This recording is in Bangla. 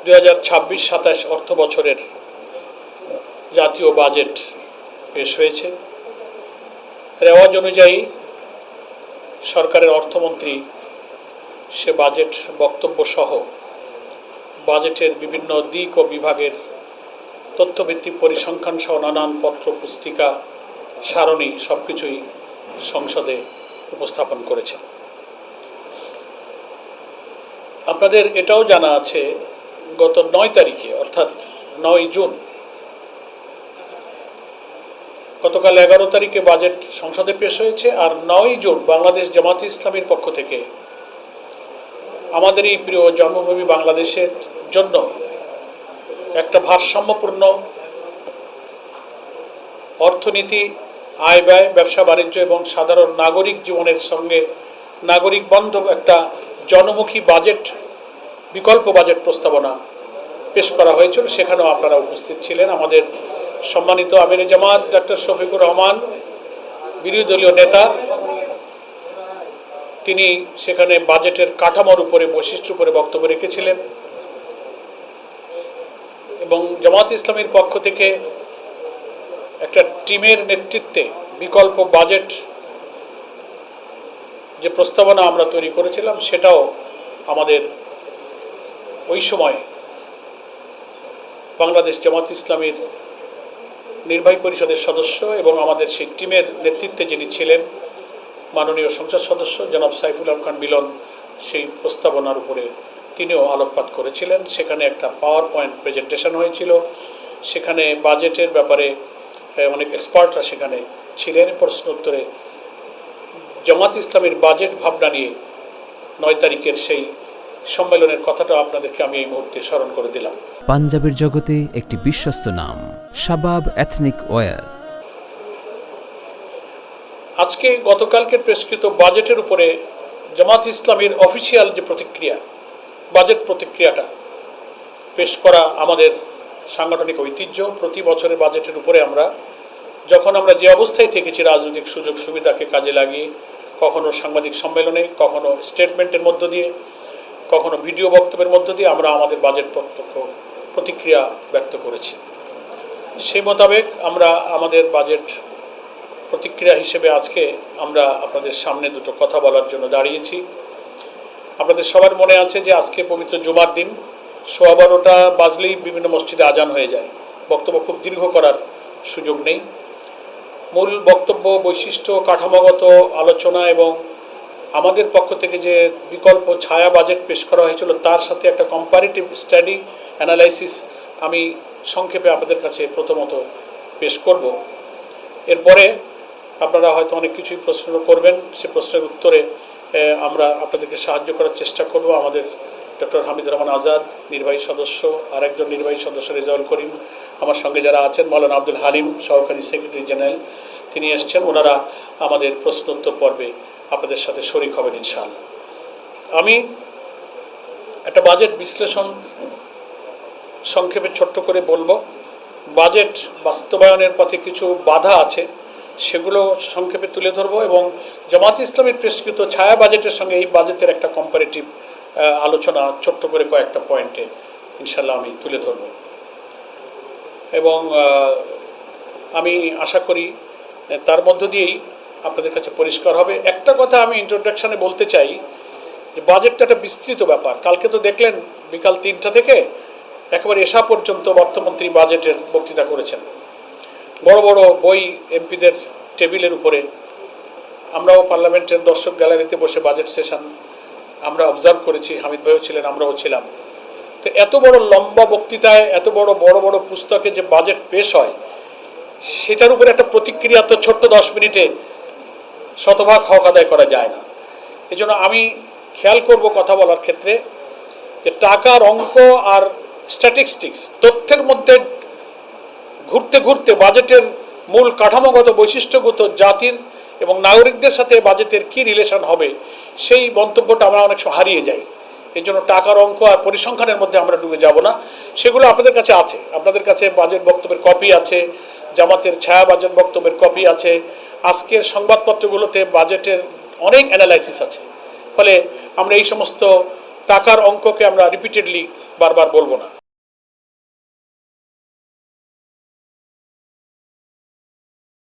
2026-27 অর্থ বছরের জাতীয় বাজেট পেশ হয়েছে। রেওয়াজ অনুযায়ী সরকারের অর্থমন্ত্রী সে বাজেট বক্তব্য সহ বাজেটের বিভিন্ন দিক ও বিভাগের তথ্যভিত্তিক পরিসংখ্যান সহ নানান পত্র পুস্তিকা সারণী সবকিছুই সংসদে উপস্থাপন করেছেন। আপনাদের এটাও জানা আছে, গত 9 তারিখে অর্থাৎ 9 জুন, গতকাল 11 তারিখে বাজেট সংসদে পেশ হয়েছে। আর 9 জুন বাংলাদেশ জামাতে ইসলামীর পক্ষ থেকে আমাদের এই প্রিয় জন্মভূমি বাংলাদেশের জন্য একটা ভারসাম্যপূর্ণ অর্থনীতি, আয় ব্যয়, ব্যবসা বাণিজ্য এবং সাধারণ নাগরিক জীবনের সঙ্গে নাগরিক বান্ধব একটা জনমুখী বাজেট, বিকল্প বাজেট প্রস্তাবনা পেশ করা হয়েছিল। সেখানেও আপনারা উপস্থিত ছিলেন। আমাদের সম্মানিত আমিরে জামাত ডক্টর শফিকুর রহমান, বিরোধী দলীয় নেতা, তিনি সেখানে বাজেটের কাঠামোর উপরে, বৈশিষ্ট্যের উপরে বক্তব্য রেখেছিলেন এবং জামাত ইসলামীর পক্ষ থেকে একটা টিমের নেতৃত্বে বিকল্প বাজেট যে প্রস্তাবনা আমরা তৈরি করেছিলাম সেটাও আমাদের ওই সময় বাংলাদেশ জামাত ইসলামীর নির্বাহী পরিষদের সদস্য এবং আমাদের সেই টিমের নেতৃত্বে যিনি ছিলেন মাননীয় সংসদ সদস্য জনাব সাইফুল আলম খান মিলন, সেই প্রস্তাবনার উপরে তিনিও আলোকপাত করেছিলেন। সেখানে একটা পাওয়ার পয়েন্ট প্রেজেন্টেশন হয়েছিল। সেখানে বাজেটের ব্যাপারে অনেক এক্সপার্টরা সেখানে ছিলেন। প্রশ্ন উত্তরে জামাত ইসলামের বাজেট ভাবনা নিয়ে 9 তারিখের সেই সম্মেলনের কথাটা আপনাদেরকে আমি এই মুহূর্তে স্মরণ করে দিলাম। পাঞ্জাবের জগতে একটি বিশ্বস্ত নাম, শাবাব এথনিক ওয়্যার। আজকে গতকালকের প্রেসকৃত বাজেটের উপরে জামাত ইসলামীর অফিসিয়াল যে প্রতিক্রিয়া, বাজেট প্রতিক্রিয়াটা পেশ করা আমাদের সাংগঠনিক ঐতিহ্য। প্রতি বছরের বাজেটের উপরে যখন আমরা যে অবস্থায় থেকেছি, রাজনৈতিক সুযোগ সুবিধাকে কাজে লাগিয়ে, কখনো সাংবাদিক সম্মেলনে, কখনো স্টেটমেন্টের মধ্য দিয়ে, কখনো ভিডিও বক্তব্যের মধ্য দিয়ে আমরা আমাদের বাজেট প্রতিক্রিয়া ব্যক্ত করেছি। সেই মোতাবেক আমরা আমাদের বাজেট প্রতিক্রিয়া হিসেবে আজকে আমরা আপনাদের সামনে দুটো কথা বলার জন্য দাঁড়িয়েছি। আপনাদের সবার মনে আছে যে আজকে পবিত্র জুমার দিন, 12:15 বাজলেই বিভিন্ন মসজিদে আজান হয়ে যায়। বক্তব্য খুব দীর্ঘ করার সুযোগ নেই। মূল বক্তব্য, বৈশিষ্ট্য, কাঠামোগত আলোচনা এবং আমাদের পক্ষ থেকে যে বিকল্প ছায়া বাজেট পেশ করা হয়েছিল তার সাথে একটা কম্পারেটিভ স্টাডি অ্যানালাইসিস আমি সংক্ষেপে আপনাদের কাছে প্রথমত পেশ করব। এরপরে আপনারা হয়তো অনেক কিছুই প্রশ্ন করবেন, সে প্রশ্নের উত্তরে আমরা আপনাদেরকে সাহায্য করার চেষ্টা করব। আমাদের ডক্টর হামিদুর রহমান আজাদ নির্বাহী সদস্য, আরেকজন নির্বাহী সদস্য রেজাউল করিম, আমার সঙ্গে যারা আছেন মাওলানা আব্দুল হালিম সহকারী সেক্রেটারি জেনারেল, তিনি এসছেন। ওনারা আমাদের প্রশ্নোত্তর পর্বে আপনাদের সাথে শরিক হবেন ইনশাআল্লাহ। আমি একটা বাজেট বিশ্লেষণ সংক্ষেপে ছোট্ট করে বলবো। বাজেট বাস্তবায়নের পথে কিছু বাধা আছে, সেগুলো সংক্ষেপে তুলে ধরবো এবং জামাত ইসলামের পেশকৃত ছায়া বাজেটের সঙ্গে এই বাজেটের একটা কম্পারেটিভ আলোচনা ছোট্ট করে কয়েকটা পয়েন্টে ইনশাল্লাহ আমি তুলে ধরব এবং আমি আশা করি তার মধ্য দিয়েই আপনাদের কাছে পরিষ্কার হবে। একটা কথা আমি ইন্ট্রোডাকশানে বলতে চাই যে বাজেটটা একটা বিস্তৃত ব্যাপার। কালকে তো দেখলেন বিকাল 3টা থেকে একেবারে এসা পর্যন্ত অর্থমন্ত্রী বাজেটের বক্তৃতা করেছেন। বড় বড় বই এমপিদের টেবিলের উপরে, আমরাও পার্লামেন্টের দর্শক গ্যালারিতে বসে বাজেট সেশন আমরা অবজার্ভ করেছি, হামিদ ভাইও ছিলেন, আমরাও ছিলাম। তো এত বড় লম্বা বক্তৃতায়, এত বড় বড় পুস্তকে যে বাজেট পেশ হয়, সেটার উপরে একটা প্রতিক্রিয়া তো ছোট্ট 10 মিনিটে শতভাগ হক আদায় করা যায় না। এই জন্য আমি খেয়াল করব কথা বলার ক্ষেত্রে যে টাকার অঙ্ক আর স্ট্যাটিস্টিক্স, তথ্যের মধ্যে ঘুরতে ঘুরতে বাজেটের মূল কাঠামোগত বৈশিষ্ট্যগত জাতির এবং নাগরিকদের সাথে বাজেটের কী রিলেশন হবে, সেই মন্তব্যটা আমরা অনেক সময় হারিয়ে যাই। এই জন্য টাকার অঙ্ক আর পরিসংখ্যানের মধ্যে আমরা ডুবে যাব না। সেগুলো আপনাদের কাছে আছে, আপনাদের কাছে বাজেট বক্তব্যের কপি আছে, জামাতের ছায়া বাজেট বক্তব্যের কপি আছে, আজকের সংবাদপত্রগুলোতে বাজেটের অনেক অ্যানালাইসিস আছে। ফলে আমরা এই সমস্ত টাকার অঙ্ককে আমরা রিপিটেডলি বারবার বলবো না।